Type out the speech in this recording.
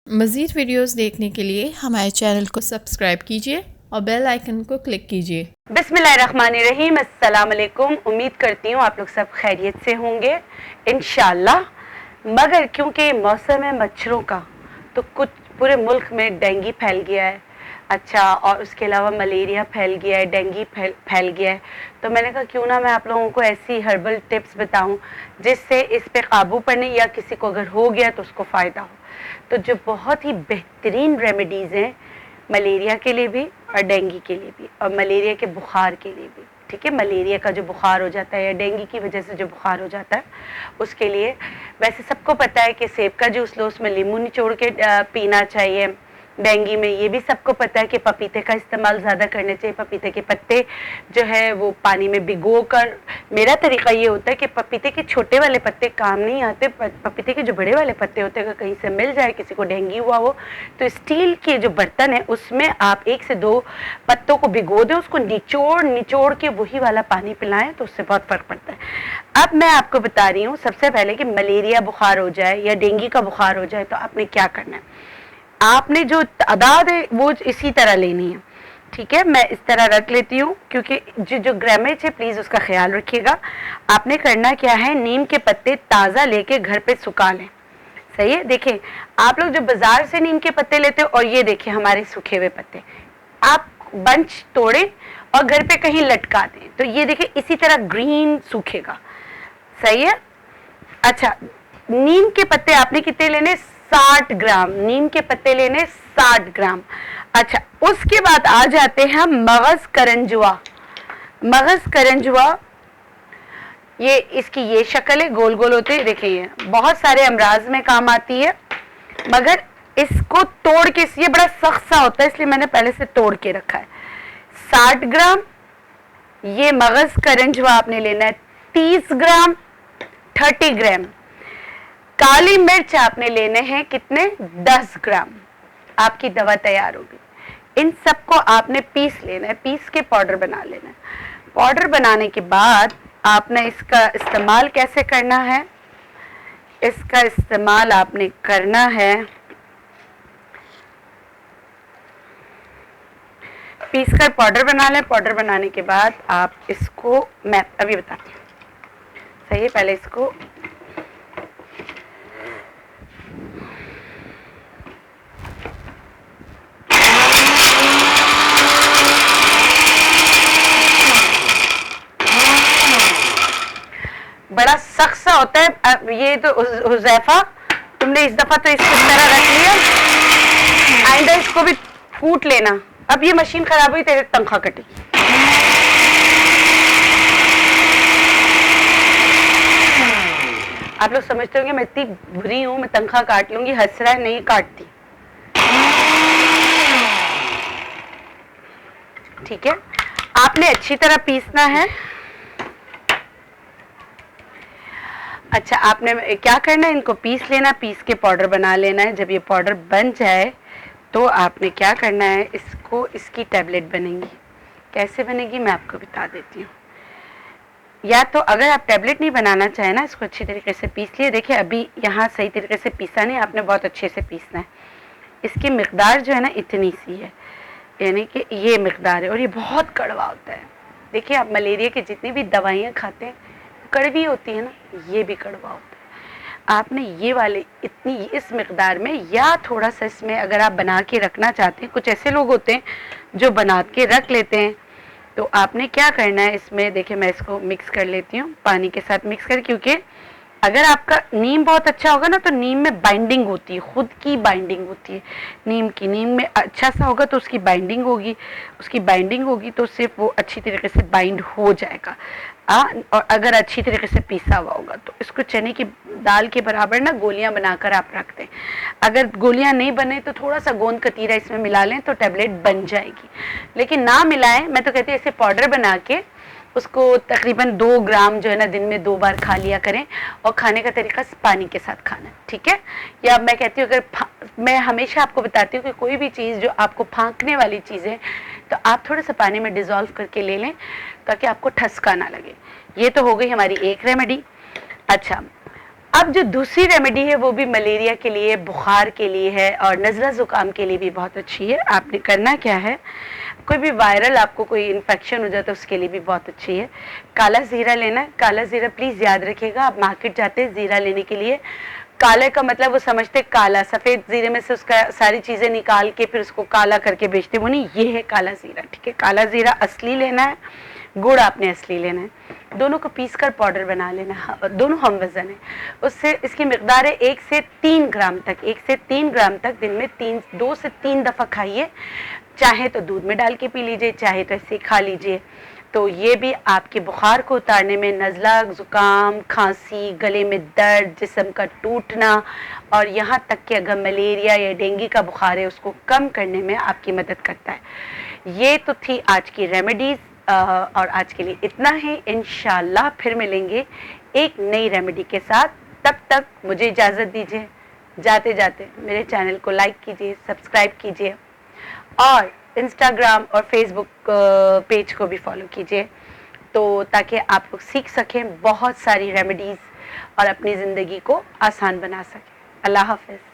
مزید ویڈیوز دیکھنے کے لیے ہمارے چینل کو سبسکرائب کیجیے اور بیل آئیکن کو کلک کیجیے۔ بسم اللہ الرحمن الرحیم۔ السلام علیکم۔ امید کرتی ہوں آپ لوگ سب خیریت سے ہوں گے انشاءاللہ، مگر کیونکہ موسم ہے مچھروں کا تو کچھ پورے ملک میں ڈینگی پھیل گیا ہے، اچھا، اور اس کے علاوہ ملیریا پھیل گیا ہے، ڈینگی پھیل گیا ہے، تو میں نے کہا کیوں نہ میں آپ لوگوں کو ایسی ہربل ٹپس بتاؤں جس سے اس پہ قابو پڑنے یا کسی کو اگر ہو گیا تو اس کو فائدہ ہو۔ تو جو بہت ہی بہترین ریمیڈیز ہیں ملیریا کے لیے بھی اور ڈینگی کے لیے بھی، اور ملیریا کے بخار کے لیے بھی، ٹھیک ہے، ملیریا کا جو بخار ہو جاتا ہے یا ڈینگی کی وجہ سے جو بخار ہو جاتا ہے اس کے لیے ویسے سب کو پتہ ہے کہ سیب کا جوس لو، اس میں لیمو نچوڑ کے پینا چاہیے۔ ڈینگی میں یہ بھی سب کو پتہ ہے کہ پپیتے کا استعمال زیادہ کرنا چاہیے، پپیتے کے پتے جو ہے وہ پانی میں بھگو کر، میرا طریقہ یہ ہوتا ہے کہ پپیتے کے چھوٹے والے پتے کام نہیں آتے، پپیتے کے جو بڑے والے پتے ہوتے ہیں اگر کہیں سے مل جائے کسی کو ڈینگی ہوا ہو تو اسٹیل کے جو برتن ہے اس میں آپ 1 سے 2 پتوں کو بھگو دیں، اس کو نچوڑ کے وہی والا پانی پلائیں تو اس سے بہت فرق پڑتا ہے۔ اب میں آپ کو بتا رہی ہوں سب سے پہلے کہ ملیریا بخار ہو جائے یا ڈینگی کا بخار ہو جائے تو آپ نے کیا کرنا ہے۔ آپ نے جو تعداد ہے وہ اسی طرح لینی ہے، ٹھیک ہے، میں اس طرح رکھ لیتی ہوں کیونکہ جو گرامیج ہے پلیز اس کا خیال رکھیے گا۔ آپ نے کرنا کیا ہے، نیم کے پتے تازہ لے کے گھر پہ سکھا لیں، صحیح ہے۔ دیکھیں آپ لوگ جو بازار سے نیم کے پتے لیتے ہو اور یہ دیکھیں ہمارے سوکھے ہوئے پتے، آپ بنچ توڑیں اور گھر پہ کہیں لٹکا دیں تو یہ دیکھیں اسی طرح گرین سوکھے گا، صحیح ہے۔ اچھا، نیم کے پتے آپ نے کتنے لینے، 60 گرام نیم کے پتے لینے، 60 گرام۔ اچھا، اس کے بعد آ جاتے ہیں مغز کرنجوا۔ مغز کرنجوا یہ اس کی یہ شکل ہے، گول گول ہوتے ہیں، دیکھیں یہ بہت سارے امراض میں کام آتی ہے، مگر اس کو توڑ کے، یہ بڑا سخت سا ہوتا ہے اس لیے میں نے پہلے سے توڑ کے رکھا ہے۔ 60 گرام یہ مغز کرنجوا آپ نے لینا ہے، 30 گرام 30 گرام کالی مرچ آپ نے لینے ہیں کتنے، 10 گرام، آپ کی دوا تیار ہوگی۔ ان سب کو آپ نے پیس لینا ہے، پیس کے پاؤڈر بنا لینا ہے۔ پاؤڈر بنانے کے بعد آپ نے اس کا استعمال کیسے کرنا ہے، اس کا استعمال آپ نے کرنا ہے، پیس کر پاؤڈر بنا لیں۔ پاؤڈر بنانے کے بعد آپ اس کو، میں ابھی بتاتی ہوں، صحیح ہے، پہلے اس کو بڑا سخت سا ہوتا ہے یہ تو حذیفہ، تم نے اس دفعہ تو اس طرح رکھ لیا، آئندہ اس کو بھی پھوٹ لینا۔ اب یہ مشین خراب ہوئی تیرے تنخواہ کٹی۔ آپ لوگ سمجھتے ہوں گے میں اتنی بری ہوں، میں تنخواہ کاٹ لوں گی، ہنس رہا ہے، نہیں کاٹتی، ٹھیک ہے۔ آپ نے اچھی طرح پیسنا ہے۔ اچھا، آپ نے کیا کرنا ہے، ان کو پیس لینا، پیس کے پاؤڈر بنا لینا ہے۔ جب یہ پاؤڈر بن جائے تو آپ نے کیا کرنا ہے، اس کو، اس کی ٹیبلٹ بنے گی، کیسے بنے گی میں آپ کو بتا دیتی ہوں۔ یا تو اگر آپ ٹیبلٹ نہیں بنانا چاہیں نا، اس کو اچھی طریقے سے پیس لیے، دیکھیں ابھی یہاں صحیح طریقے سے پیسا نہیں، آپ نے بہت اچھے سے پیسنا ہے۔ اس کی مقدار جو ہے نا اتنی سی ہے، یعنی کہ یہ مقدار ہے، اور یہ بہت کڑوا ہوتا ہے۔ دیکھیں آپ ملیریا کی جتنی بھی دوائیاں کھاتے ہیں کڑوی ہوتی ہے نا، یہ بھی کڑوا ہوتا ہے۔ آپ نے یہ والے اتنی اس مقدار میں، یا تھوڑا سا اس میں اگر آپ بنا کے رکھنا چاہتے ہیں، کچھ ایسے لوگ ہوتے ہیں جو بنا کے رکھ لیتے ہیں، تو آپ نے کیا کرنا ہے اس میں، دیکھیں میں اس کو مکس کر لیتی ہوں پانی کے ساتھ مکس کر، کیونکہ اگر آپ کا نیم بہت اچھا ہوگا نا تو نیم میں بائنڈنگ ہوتی ہے، خود کی بائنڈنگ ہوتی ہے نیم کی، نیم میں اچھا سا ہوگا تو اس کی بائنڈنگ ہوگی، اس کی بائنڈنگ ہوگی تو صرف وہ اچھی طریقے سے بائنڈ ہو جائے گا، اور اگر اچھی طریقے سے پیسا ہوا ہوگا تو اس کو چنے کی دال کے برابر نا گولیاں بنا کر آپ رکھ دیں۔ اگر گولیاں نہیں بنے تو تھوڑا سا گوند کتیرا اس میں ملا لیں تو ٹیبلٹ بن جائے گی، لیکن نہ ملائیں، میں تو کہتی ہوں اسے پاؤڈر بنا کے اس کو تقریباً 2 گرام جو ہے نا دن میں 2 بار کھا لیا کریں، اور کھانے کا طریقہ پانی کے ساتھ کھانا ہے، ٹھیک ہے۔ یا میں کہتی ہوں اگر میں ہمیشہ آپ کو بتاتی ہوں کہ کوئی بھی چیز جو آپ کو پھانکنے والی چیز ہے تو آپ تھوڑا سا پانی میں ڈیزولو کر کے لے لیں تاکہ آپ کو ٹھسکا نہ لگے۔ یہ تو ہو گئی ہماری ایک ریمیڈی۔ اچھا، اب جو دوسری ریمیڈی ہے وہ بھی ملیریا کے لیے، بخار کے لیے ہے اور نزلہ زکام کے لیے بھی بہت اچھی ہے. آپ نے کرنا کیا ہے، کوئی بھی وائرل آپ کو کوئی انفیکشن ہو جاتا ہے اس کے لیے بھی بہت اچھی ہے. کالا زیرہ لینا ہے. کالا زیرہ پلیز یاد رکھیے گا، آپ مارکیٹ جاتے ہیں زیرہ لینے کے لیے، کالے کا مطلب وہ سمجھتے کالا، سفید زیرے میں سے اس کا ساری چیزیں نکال کے پھر اس کو کالا کر کے بیچتے، وہ نہیں، یہ ہے کالا زیرہ. ٹھیک ہے، کالا زیرہ اصلی لینا ہے، گڑ آپ نے اصلی لینا ہے، دونوں کو پیس کر پاؤڈر بنا لینا ہے، دونوں ہم وزن ہے. اس سے اس کی مقدار ہے 1 سے 3 گرام تک، 1 سے 3 گرام تک دن میں 2 سے 3 دفعہ کھائیے. چاہے تو دودھ میں ڈال کے پی لیجئے، چاہے تو ایسے کھا لیجئے. تو یہ بھی آپ کے بخار کو اتارنے میں، نزلہ زکام، کھانسی، گلے میں درد، جسم کا ٹوٹنا اور یہاں تک کہ اگر ملیریا یا ڈینگی کا بخار ہے اس کو کم کرنے میں آپ کی مدد کرتا ہے. یہ تو تھی آج کی ریمیڈیز، اور آج کے لیے اتنا ہی. انشاءاللہ پھر ملیں گے ایک نئی ریمیڈی کے ساتھ. تب تک مجھے اجازت دیجیے. جاتے جاتے میرے چینل کو لائک کیجیے، سبسکرائب کیجیے اور انسٹاگرام اور فیس بک پیج کو بھی فالو کیجیے، تو تاکہ آپ لوگ سیکھ سکیں بہت ساری ریمیڈیز اور اپنی زندگی کو آسان بنا سکیں. اللہ حافظ.